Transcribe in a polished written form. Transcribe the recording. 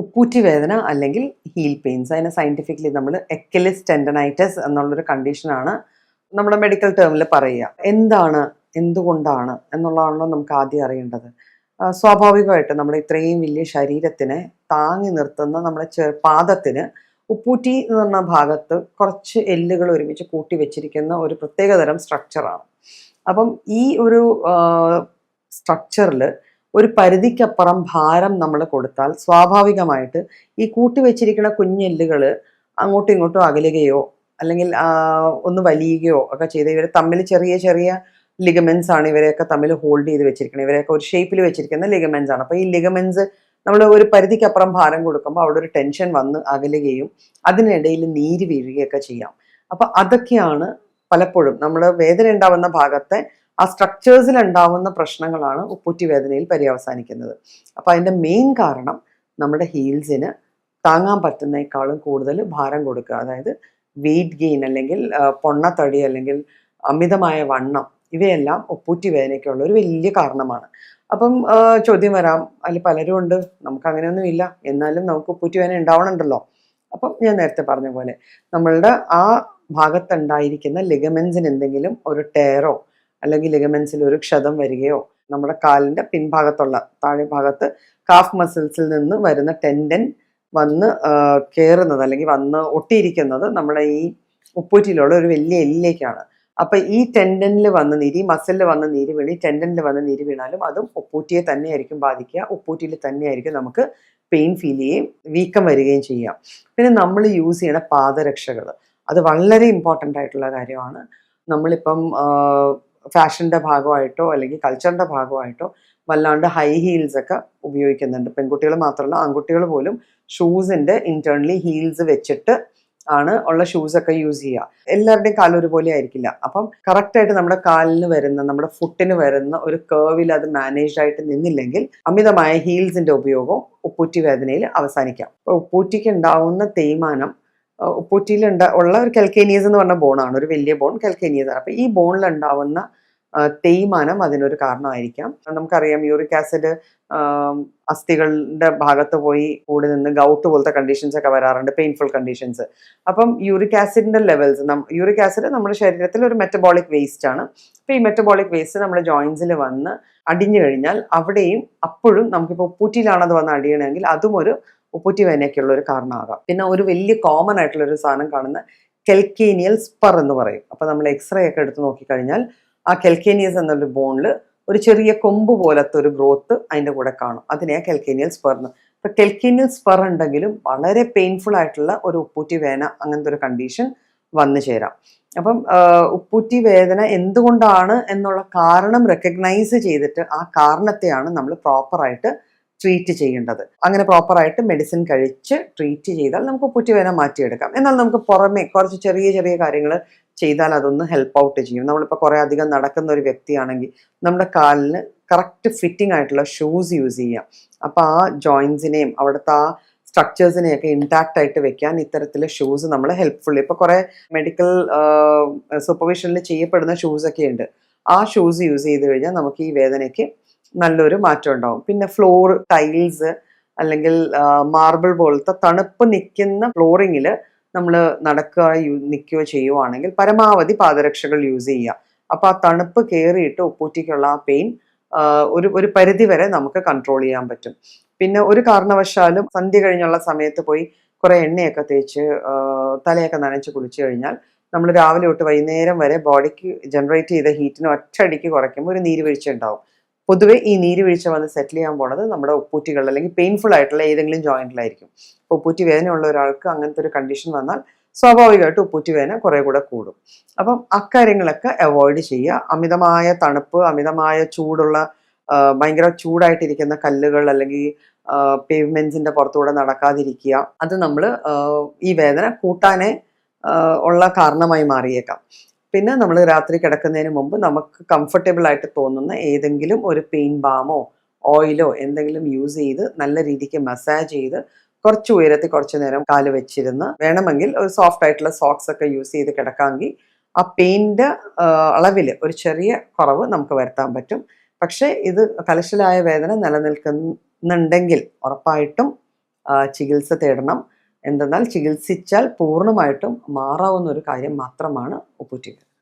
ഉപ്പൂറ്റി വേദന അല്ലെങ്കിൽ heal pains. അതിനെ സയന്റിഫിക്കലി നമ്മൾ എക്കിലിസ് ടെൻഡനൈറ്റിസ് എന്നുള്ളൊരു കണ്ടീഷനാണ് നമ്മുടെ മെഡിക്കൽ ടേമിൽ പറയുക. എന്താണ്, എന്തുകൊണ്ടാണ് എന്നുള്ളതാണല്ലോ നമുക്ക് ആദ്യം അറിയേണ്ടത്. സ്വാഭാവികമായിട്ട് നമ്മുടെ ഇത്രയും വലിയ ശരീരത്തിനെ താങ്ങി നിർത്തുന്ന നമ്മുടെ പാദത്തിന് ഉപ്പൂറ്റി എന്ന് പറഞ്ഞ ഭാഗത്ത് കുറച്ച് എല്ലുകൾ ഒരുമിച്ച് കൂട്ടി വെച്ചിരിക്കുന്ന ഒരു പ്രത്യേകതരം സ്ട്രക്ചറാണ്. അപ്പം ഈ ഒരു സ്ട്രക്ചറിൽ ഒരു പരിധിക്കപ്പുറം ഭാരം നമ്മൾ കൊടുത്താൽ സ്വാഭാവികമായിട്ട് ഈ കൂട്ടി വെച്ചിരിക്കുന്ന കുഞ്ഞെല്ലുകൾ അങ്ങോട്ടും ഇങ്ങോട്ടും അകലുകയോ അല്ലെങ്കിൽ ഒന്ന് വലിയുകയോ ഒക്കെ ചെയ്ത് ഇവർ തമ്മിൽ ചെറിയ ചെറിയ ലിഗമെന്റ്സ് ആണ് ഇവരെയൊക്കെ തമ്മിൽ ഹോൾഡ് ചെയ്ത് വെച്ചിരിക്കുന്നത്. ഇവരെയൊക്കെ ഒരു ഷേപ്പിൽ വെച്ചിരിക്കുന്ന ലിഗമെന്റ്സ് ആണ്. അപ്പോൾ ഈ ലിഗമെന്റ്സ് നമ്മൾ ഒരു പരിധിക്കപ്പുറം ഭാരം കൊടുക്കുമ്പോൾ അവിടെ ഒരു ടെൻഷൻ വന്ന് അകലുകയും അതിനിടയിൽ നീര് വീഴുകയൊക്കെ ചെയ്യാം. അപ്പം അതൊക്കെയാണ് പലപ്പോഴും നമ്മൾ വേദന ഉണ്ടാവുന്ന ഭാഗത്തെ ആ സ്ട്രക്ചേഴ്സിൽ ഉണ്ടാവുന്ന പ്രശ്നങ്ങളാണ് ഉപ്പൂറ്റി വേദനയിൽ പര്യവസാനിക്കുന്നത്. അപ്പോൾ അതിൻ്റെ മെയിൻ കാരണം നമ്മുടെ ഹീൽസിന് താങ്ങാൻ പറ്റുന്നേക്കാളും കൂടുതൽ ഭാരം കൊടുക്കുക, അതായത് വെയിറ്റ് ഗെയിൻ അല്ലെങ്കിൽ പൊണ്ണത്തടി അല്ലെങ്കിൽ അമിതമായ വണ്ണം, ഇവയെല്ലാം ഉപ്പൂറ്റി വേദനയ്ക്കുള്ള ഒരു വലിയ കാരണമാണ്. അപ്പം ചോദ്യം വരാം, അതിൽ പലരും ഉണ്ട് നമുക്ക് അങ്ങനെയൊന്നും ഇല്ല എന്നാലും നമുക്ക് ഉപ്പൂറ്റി വേദന ഉണ്ടാവണുണ്ടല്ലോ. അപ്പം ഞാൻ നേരത്തെ പറഞ്ഞ പോലെ നമ്മളുടെ ആ ഭാഗത്തുണ്ടായിരിക്കുന്ന ലിഗമെന്റ്സിന് എന്തെങ്കിലും ഒരു ടയറോ അല്ലെങ്കിൽ ലിഗമെന്റ്സിൽ ഒരു ക്ഷതം വരികയോ നമ്മുടെ കാലിൻ്റെ പിൻഭാഗത്തുള്ള താഴെ ഭാഗത്ത് കാഫ് മസിൽസിൽ നിന്ന് വരുന്ന ടെൻഡൻ വന്ന് കയറുന്നത് അല്ലെങ്കിൽ വന്ന് ഒട്ടിയിരിക്കുന്നത് നമ്മുടെ ഈ ഉപ്പൂറ്റിയിലുള്ള ഒരു വലിയ എല്ലിലേക്കാണ്. അപ്പൊ ഈ ടെൻഡനിൽ വന്ന് നീര്, മസിലിൽ വന്ന് നീര് വീണി ടെൻഡനിൽ വന്ന് നീര് വീണാലും അതും ഉപ്പൂറ്റിയെ തന്നെയായിരിക്കും ബാധിക്കുക. ഉപ്പൂറ്റിയിൽ തന്നെയായിരിക്കും നമുക്ക് പെയിൻ ഫീൽ ചെയ്യുകയും വീക്കം വരികയും ചെയ്യാം. പിന്നെ നമ്മൾ യൂസ് ചെയ്യുന്ന പാദരക്ഷകൾ, അത് വളരെ ഇമ്പോർട്ടൻ്റ് ആയിട്ടുള്ള കാര്യമാണ്. നമ്മളിപ്പം ഫാഷൻ്റെ ഭാഗമായിട്ടോ അല്ലെങ്കിൽ കൾച്ചറിൻ്റെ ഭാഗമായിട്ടോ വല്ലാണ്ട് ഹൈ ഹീൽസ് ഒക്കെ ഉപയോഗിക്കുന്നുണ്ട്. പെൺകുട്ടികൾ മാത്രമല്ല ആൺകുട്ടികൾ പോലും ഷൂസിൻ്റെ ഇന്റേണലി ഹീൽസ് വെച്ചിട്ട് ആണ് ഉള്ള ഷൂസൊക്കെ യൂസ് ചെയ്യുക. എല്ലാവരുടെയും കാലം ഒരുപോലെ ആയിരിക്കില്ല. അപ്പം കറക്റ്റായിട്ട് നമ്മുടെ കാലിന് വരുന്ന, നമ്മുടെ ഫുട്ടിന് വരുന്ന ഒരു കേർവിൽ അത് മാനേജ് ആയിട്ട് നിന്നില്ലെങ്കിൽ അമിതമായ ഹീൽസിന്റെ ഉപയോഗം ഉപ്പൂറ്റി വേദനയിൽ അവസാനിക്കാം. അപ്പോൾ ഉപ്പൂറ്റിക്ക് ഉണ്ടാവുന്ന തേയ്മാനം, ഉപ്പൂറ്റിയിൽ ഉള്ള ഒരു കൽക്കേനിയസ് എന്ന് പറഞ്ഞ ബോണാണ്, ഒരു വലിയ ബോൺ കൽക്കേനിയസ് ആണ്. അപ്പം ഈ ബോണിൽ ഉണ്ടാവുന്ന തേയ്മാനം അതിനൊരു കാരണമായിരിക്കാം. നമുക്കറിയാം യൂറിക് ആസിഡ് അസ്ഥികളുടെ ഭാഗത്ത് പോയി കൂടി നിന്ന് ഗൗട്ട് പോലത്തെ കണ്ടീഷൻസ് ഒക്കെ വരാറുണ്ട്, പെയിൻഫുൾ കണ്ടീഷൻസ്. അപ്പം യൂറിക് ആസിഡിന്റെ ലെവൽസ്, യൂറിക് ആസിഡ് നമ്മുടെ ശരീരത്തിൽ ഒരു മെറ്റബോളിക് വേസ്റ്റ് ആണ്. അപ്പം ഈ മെറ്റബോളിക് വേസ്റ്റ് നമ്മുടെ ജോയിൻസിൽ വന്ന് അടിഞ്ഞു കഴിഞ്ഞാൽ അവിടെയും അപ്പോഴും നമുക്കിപ്പോൾ ഉപ്പൂറ്റിയിലാണത് വന്ന് അടിയണമെങ്കിൽ അതും ഒരു ഉപ്പൂറ്റി വേദനയ്ക്കുള്ള ഒരു കാരണമാകാം. പിന്നെ ഒരു വലിയ കോമൺ ആയിട്ടുള്ള ഒരു സാധനം കാണുന്ന കെൽക്കേനിയൽ സ്പർ എന്ന് പറയും. അപ്പം നമ്മൾ എക്സ്റേ ഒക്കെ എടുത്ത് നോക്കിക്കഴിഞ്ഞാൽ ആ കെൽക്കേനിയസ് എന്നൊരു ബോണിൽ ഒരു ചെറിയ കൊമ്പ് പോലത്തെ ഒരു ഗ്രോത്ത് അതിൻ്റെ കൂടെ കാണും. അതിനെയാണ് കെൽക്കേനിയൽ സ്പർ എന്ന്. ഇപ്പം കെൽക്കേനിയൽ സ്പർ ഉണ്ടെങ്കിലും വളരെ പെയിൻഫുൾ ആയിട്ടുള്ള ഒരു ഉപ്പൂറ്റി വേദന അങ്ങനത്തെ ഒരു കണ്ടീഷൻ വന്നു ചേരാം. അപ്പം ഉപ്പൂറ്റി വേദന എന്തുകൊണ്ടാണ് എന്നുള്ള കാരണം റെക്കഗ്നൈസ് ചെയ്തിട്ട് ആ കാരണത്തെയാണ് നമ്മൾ പ്രോപ്പറായിട്ട് ട്രീറ്റ് ചെയ്യേണ്ടത്. അങ്ങനെ പ്രോപ്പറായിട്ട് മെഡിസിൻ കഴിച്ച് ട്രീറ്റ് ചെയ്താൽ നമുക്ക് ഉപ്പൂറ്റി വേദന മാറ്റിയെടുക്കാം. എന്നാൽ നമുക്ക് പുറമെ കുറച്ച് ചെറിയ ചെറിയ കാര്യങ്ങൾ ചെയ്താൽ അതൊന്ന് ഹെൽപ്പ് ഔട്ട് ചെയ്യും. നമ്മളിപ്പോൾ കുറേ അധികം നടക്കുന്ന ഒരു വ്യക്തിയാണെങ്കിൽ നമ്മുടെ കാലിന് കറക്റ്റ് ഫിറ്റിംഗ് ആയിട്ടുള്ള ഷൂസ് യൂസ് ചെയ്യാം. അപ്പോൾ ആ ജോയിൻസിനെയും അവിടുത്തെ ആ സ്ട്രക്ചേഴ്സിനെയൊക്കെ ഇൻടാക്റ്റ് ആയിട്ട് വെക്കാൻ ഇത്തരത്തിലെ ഷൂസ് നമ്മൾ ഹെൽപ്ഫുൾ. ഇപ്പോൾ കുറേ മെഡിക്കൽ സൂപ്പർവിഷനിൽ ചെയ്യപ്പെടുന്ന ഷൂസൊക്കെ ഉണ്ട്. ആ ഷൂസ് യൂസ് ചെയ്ത് കഴിഞ്ഞാൽ നമുക്ക് ഈ വേദനയ്ക്ക് നല്ലൊരു മാറ്റം ഉണ്ടാവും. പിന്നെ ഫ്ലോർ, ടൈൽസ് അല്ലെങ്കിൽ മാർബിൾ പോലത്തെ തണുപ്പ് നിൽക്കുന്ന ഫ്ലോറിങ്ങിൽ നമ്മൾ നടക്കുകയോ നിൽക്കുകയോ ചെയ്യുവാണെങ്കിൽ പരമാവധി പാദരക്ഷകൾ യൂസ് ചെയ്യുക. അപ്പോൾ ആ തണുപ്പ് കയറിയിട്ട് ഉപ്പൂറ്റിക്കുള്ള ആ പെയിൻ ഒരു പരിധി വരെ നമുക്ക് കൺട്രോൾ ചെയ്യാൻ പറ്റും. പിന്നെ ഒരു കാരണവശാലും സന്ധ്യ കഴിഞ്ഞുള്ള സമയത്ത് പോയി കുറേ എണ്ണയൊക്കെ തേച്ച് തലയൊക്കെ നനച്ച് കുളിച്ചു കഴിഞ്ഞാൽ നമ്മൾ രാവിലെ തൊട്ട് വൈകുന്നേരം വരെ ബോഡിക്ക് ജനറേറ്റ് ചെയ്ത ഹീറ്റിന് ഒറ്റയടിക്ക് കുറയ്ക്കുമ്പോൾ ഒരു നീരുവീഴ്ച ഉണ്ടാവും. പൊതുവെ ഈ നീരുവീഴ്ച വന്ന് സെറ്റിൽ ചെയ്യാൻ പോണത് നമ്മുടെ ഉപ്പൂറ്റികൾ അല്ലെങ്കിൽ പെയിൻഫുൾ ആയിട്ടുള്ള ഏതെങ്കിലും ജോയിന്റിലായിരിക്കും. അപ്പോൾ ഉപ്പൂറ്റി വേദനയുള്ള ഒരാൾക്ക് അങ്ങനത്തെ ഒരു കണ്ടീഷൻ വന്നാൽ സ്വാഭാവികമായിട്ട് ഉപ്പൂറ്റി വേദന കുറേ കൂടെ കൂടും. അപ്പം അക്കാര്യങ്ങളൊക്കെ അവോയ്ഡ് ചെയ്യുക. അമിതമായ തണുപ്പ്, അമിതമായ ചൂടുള്ള ഭയങ്കര ചൂടായിട്ടിരിക്കുന്ന കല്ലുകൾ അല്ലെങ്കിൽ പേവ്മെന്റ്സിന്റെ പുറത്തുകൂടെ നടക്കാതിരിക്കുക. അത് നമ്മൾ ഈ വേദന കൂട്ടാനേ ഉള്ള കാരണമായി മാറിയേക്കാം. പിന്നെ നമ്മൾ രാത്രി കിടക്കുന്നതിന് മുമ്പ് നമുക്ക് കംഫർട്ടബിൾ ആയിട്ട് തോന്നുന്ന ഏതെങ്കിലും ഒരു പെയിൻ ബാമോ ഓയിലോ എന്തെങ്കിലും യൂസ് ചെയ്ത് നല്ല രീതിക്ക് മസാജ് ചെയ്ത് കുറച്ച് ഉയരത്തിൽ കുറച്ച് നേരം കാല് വെച്ചിരുന്ന് വേണമെങ്കിൽ ഒരു സോഫ്റ്റ് ആയിട്ടുള്ള സോക്സ് ഒക്കെ യൂസ് ചെയ്ത് കിടക്കാമെങ്കിൽ ആ പെയിൻ്റെ അളവിൽ ഒരു ചെറിയ കുറവ് നമുക്ക് വരുത്താൻ പറ്റും. പക്ഷേ ഇത് കലശലായ വേദന നിലനിൽക്കുന്നുണ്ടെങ്കിൽ ഉറപ്പായിട്ടും ചികിത്സ തേടണം. എന്തെന്നാൽ ചികിത്സിച്ചാൽ പൂർണ്ണമായിട്ടും മാറാവുന്ന ഒരു കാര്യം മാത്രമാണ് ഉപ്പൂറ്റികൾ.